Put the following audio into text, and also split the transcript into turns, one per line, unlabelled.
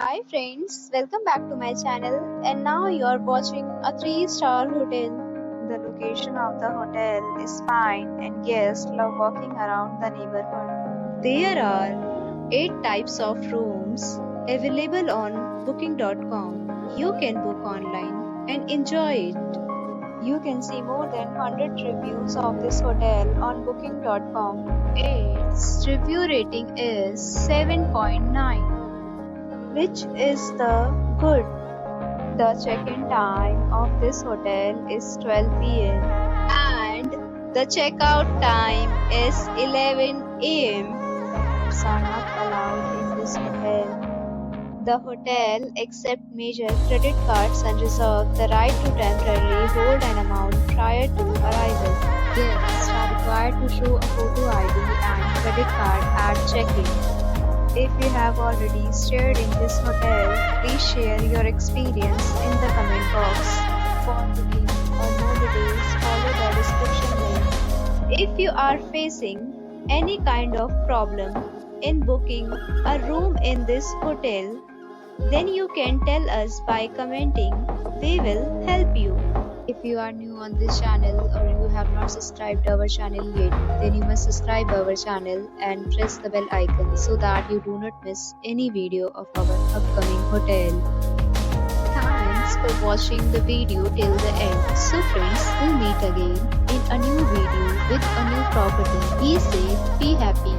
Hi friends, welcome back to my channel and now you are watching a 3-star hotel. The location of the hotel is fine and guests love walking around the neighborhood. There are 8 types of rooms available on booking.com. You can book online and enjoy it. You can see more than 100 reviews of this hotel on booking.com. Its review rating is 7.9, which is the good. The check-in time of this hotel is 12 p.m. and the checkout time is 11 a.m. Pets are not allowed in this hotel. The hotel accepts major credit cards and reserves the right to temporarily hold an amount prior to arrival. Guests are required to show a photo ID and credit card at check-in. If you have already stayed in this hotel, please share your experience in the comment box. For booking or more details, follow the description link. If you are facing any kind of problem in booking a room in this hotel, then you can tell us by commenting. We will help you. If you are new on this channel or you have not subscribed our channel yet, then you must subscribe our channel and press the bell icon so that you do not miss any video of our upcoming hotel. Thanks for watching the video till the end. So friends, we'll meet again in a new video with a new property. Be safe, be happy.